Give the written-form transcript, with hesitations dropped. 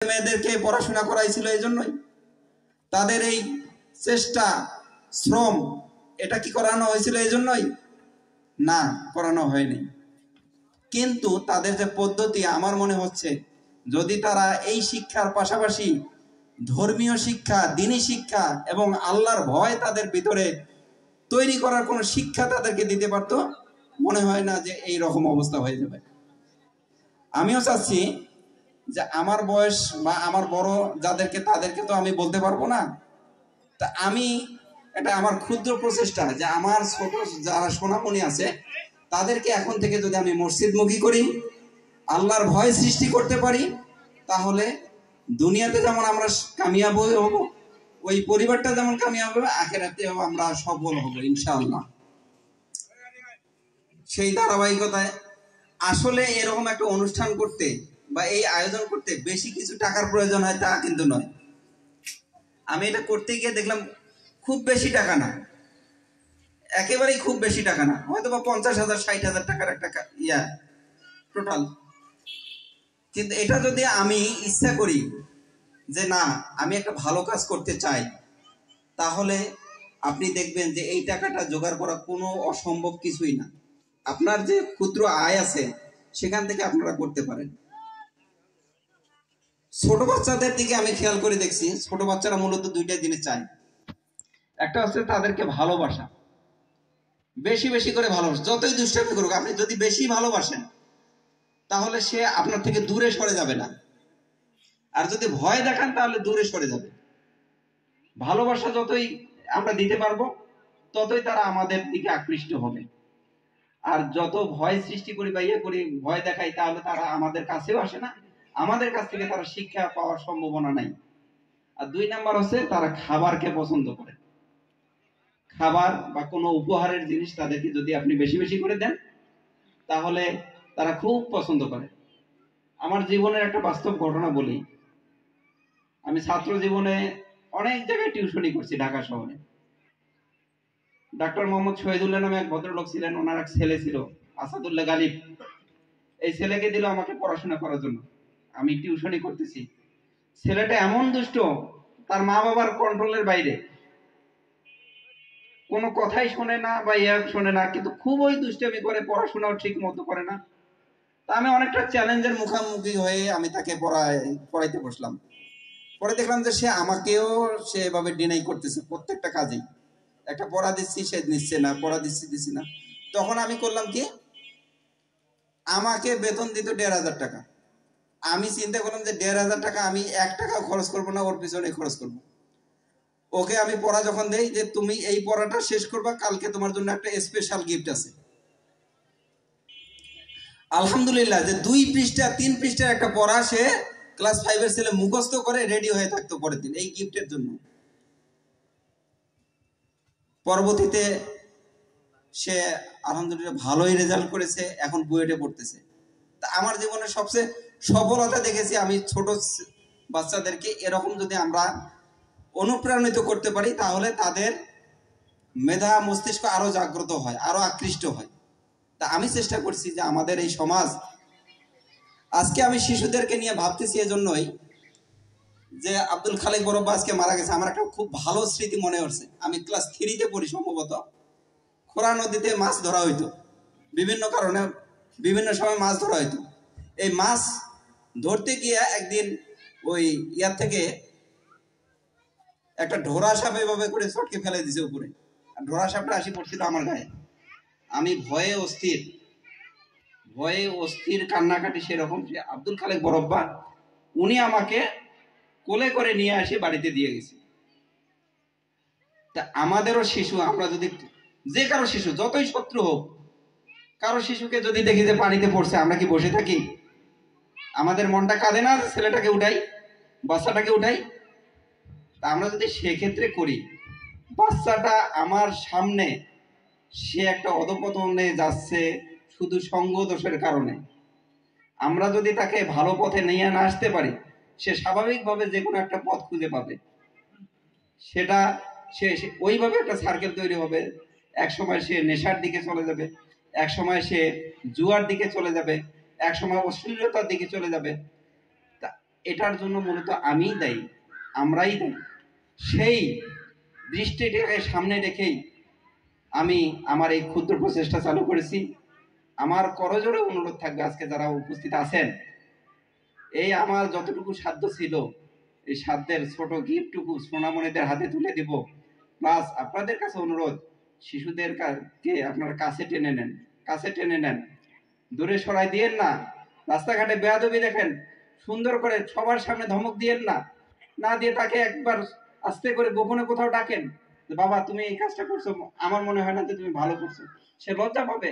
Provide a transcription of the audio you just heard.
মেয়েদেরকে পড়াশোনা করাইছিল এই জন্যই, তাদের এই চেষ্টা শ্রম এটা কি করানো হয়েছিল এই জন্যই? না, করানো হয়নি। কিন্তু তাদের যে পদ্ধতি, আমার মনে হচ্ছে যদি তারা এই শিক্ষার পাশাপাশি ধর্মীয় শিক্ষা, দ্বীনি শিক্ষা এবং আল্লাহর ভয় তাদের ভিতরে তৈরি করার কোনো শিক্ষা তাদেরকে দিতে পারতো, মনে হয় না যে এই রকম অবস্থা হয়ে যাবে। আমিও চাচ্ছি যে আমার বয়স বা আমার বড় যাদেরকে, তাদেরকে তো আমি বলতে পারবো না, তা আমি এটা আমার ক্ষুদ্র প্রচেষ্টা যে আমার ছোট যারা সোনামণি আছে তাদেরকে এখন থেকে যদি আমি মসজিদমুখী করি, আল্লাহর ভয় সৃষ্টি করতে পারি, তাহলে দুনিয়াতে যেমন আমরা কামিয়াব হব, ওই পরিবারটা যেমন কামিয়াব হবে, আখিরাতেও আমরা সফল হব ইনশাআল্লাহ। সেই ধারাবাহিকতায় আসলে এরকম একটা অনুষ্ঠান করতে বা এই আয়োজন করতে বেশি কিছু টাকার প্রয়োজন হয় তা কিন্তু নয়। আমি এটা করতে গিয়ে দেখলাম খুব বেশি টাকা না, একেবারেই খুব বেশি টাকা না, হয়তো বা 50,000 60,000 টাকার একটা টোটাল। কিন্তু এটা যদি আমি ইচ্ছা করি যে না আমি একটা ভালো কাজ করতে চাই, তাহলে আপনি দেখবেন যে এই টাকাটা জোগাড় করা কোনো অসম্ভব কিছুই না। আপনার যে ক্ষুদ্র আয় আছে সেখান থেকে আপনারা করতে পারেন। ছোট বাচ্চাদের দিকে আমি খেয়াল করে দেখছি, ছোট বাচ্চারা মূলত দুইটা জিনিস চায়। একটা হচ্ছে তাদেরকে ভালোবাসা, বেশি বেশি করে ভালোবাসা। যতই দুষ্টামি করুক, আপনি যদি বেশি ভালোবাসেন তাহলে সে আপনার থেকে দূরে সরে যাবে না, আর যদি ভয় দেখান তাহলে দূরে সরে যাবে। ভালোবাসা যতই আমরা দিতে পারবো ততই তারা আমাদের দিকে আকৃষ্ট হবে। আর যত ভয় সৃষ্টি করি বা ইয়ে করি, ভয় দেখাই, তাহলে তারা আমাদের কাছেও আসে না, আমাদের কাছ থেকে তারা শিক্ষা পাওয়ার সম্ভাবনা নাই। আর 2 নাম্বার হচ্ছে তারা খাবারকে পছন্দ করে। খাবার বা কোনো উপহারের জিনিস তাদেরকে যদি আপনি বেশি বেশি করে দেন তাহলে তারা খুব পছন্দ করে। আমার জীবনের একটা বাস্তব ঘটনা বলি। আমি ছাত্র জীবনে অনেক জায়গায় টিউশনি করছি ঢাকা শহরে। ডাক্তার মোহাম্মদ শহীদুল্লাহ নামে এক ভদ্রলোক ছিলেন, ওনার এক ছেলে ছিল আসাদুল্লাহ গালিব। এই ছেলেকে দিল আমাকে পড়াশোনা করার জন্য, আমি টিউশনি করতেছি। ছেলেটা এমন দুষ্ট, তার মা বাবার কন্ট্রোলের বাইরে, কোনো কথাই শোনে না বা শোনে না, কিন্তু খুবই দুষ্টামি করে, পড়াশোনাও ঠিক মতো করে না। তা আমি অনেকটা চ্যালেঞ্জের মুখোমুখি হয়ে আমি তাকে পড়াইতে বসলাম। পরে দেখলাম যে সে আমাকেও সে এভাবে ডিনাই করতেছে প্রত্যেকটা কাজেই। একটা পড়া দিচ্ছি সে নিচ্ছে না, পড়া দিচ্ছি না। তখন আমি করলাম কি, আমাকে বেতন দিত 1,500 টাকা। আমি চিন্তা করলাম যে 1,500 টাকা আমি 1 টাকাও খরচ করবো না, ওর পিছনে খরচ করবো। ওকে আমি পড়া যখন দেই যে তুমি এই পড়াটা শেষ করবা, কালকে তোমার জন্য একটা স্পেশাল গিফট আছে। আলহামদুলিল্লাহ যে 2 পৃষ্ঠা 3 পৃষ্ঠার একটা পড়া সে ক্লাস 5 এর ছেলে মুখস্থ করে রেডি হয়ে থাকতো পরের দিন এই গিফটের জন্য। পরবর্তীতে সে আলহামদুলিল্লাহ ভালোই রেজাল্ট করেছে, এখন বুয়েটে পড়তেছে। তা আমার জীবনে সবচেয়ে সফলতা দেখেছি আমি ছোট বাচ্চাদেরকে এরকম যদি আমরা অনুপ্রাণিত করতে পারি, তাহলে তাদের মেধা মস্তিষ্ক আরো জাগ্রত হয়, আরো আকৃষ্ট হয়। তা আমি চেষ্টা করছি যে আমাদের এই সমাজ, আজকে আমি শিশুদেরকে নিয়ে ভাবতেছি এজন্যই যে আব্দুল খালেক বরব্বা আজকে মারা গেছে। আমার একটা খুব ভালো স্মৃতি মনে হচ্ছে, আমি ক্লাস 3-তে পড়ি সম্ভবত। খোরা নদীতে মাছ ধরা হইতো, বিভিন্ন কারণে বিভিন্ন সময় মাছ ধরা হইতো। এই মাছ ধরতে গিয়ে একদিন ওই ইয়ার থেকে একটা ঢোরা সাপ এভাবে করে চটকে ফেলে দিছে উপরে, আর ঢোরা সাপটা আসি পড়ছিল আমার গায়ে। আমি ভয়ে অস্থির কান্নাকাটি সেরকম। আব্দুল খালেক বরব্বা উনি আমাকে কোলে করে নিয়ে আসে বাড়িতে দিয়ে গেছে। তা আমাদেরও শিশু, আমরা যদি যে কারো শিশু যতই শত্রু হোক, কারো শিশুকে যদি দেখি যে পানিতে পড়ছে, আমরা কি বসে থাকি? আমাদের মনটা কাঁদে না ছেলেটাকে উঠাই, বাচ্চাটাকে উঠাই? তা আমরা যদি সেক্ষেত্রে করি, বাচ্চাটা আমার সামনে সে একটা অধপতনে যাচ্ছে শুধু সঙ্গ দোষের কারণে, আমরা যদি তাকে ভালো পথে নিয়ে না আসতে পারি, সে স্বাভাবিকভাবে যে কোনো একটা পথ খুঁজে পাবে। সেটা সে ওইভাবে একটা সার্কেল তৈরি হবে। এক সময় সে নেশার দিকে চলে যাবে, এক সময় সে জুয়ার দিকে চলে যাবে, এক সময় অশ্লীলতার দিকে চলে যাবে। তা এটার জন্য মূলত আমিই দায়ী, আমরাই দায়ী। সেই দৃষ্টিটাকে সামনে রেখেই আমি আমার এই ক্ষুদ্র প্রচেষ্টা চালু করেছি। আমার করজোড়ে অনুরোধ থাকবে, আজকে যারা উপস্থিত আছেন, এই আমার যতটুকু সাধ্য ছিল এই সাধ্যের ছোট গিফটটুকু সোনামণিদের হাতে তুলে দিব। প্লাস আপনাদের কাছে অনুরোধ, শিশুদেরকে আপনার কাছে টেনে নেন, কাছে টেনে নেন, দূরে সরাই দিয়েন না। রাস্তাঘাটে বেয়াদবি দেখেন, সুন্দর করে সবার সামনে ধমক দিয়েন না, না দিয়ে তাকে একবার আস্তে করে গোপনে কোথাও ডাকেন, বাবা তুমি এই কাজটা করছো, আমার মনে হয় না যে তুমি ভালো করছো। সে লজ্জা পাবে,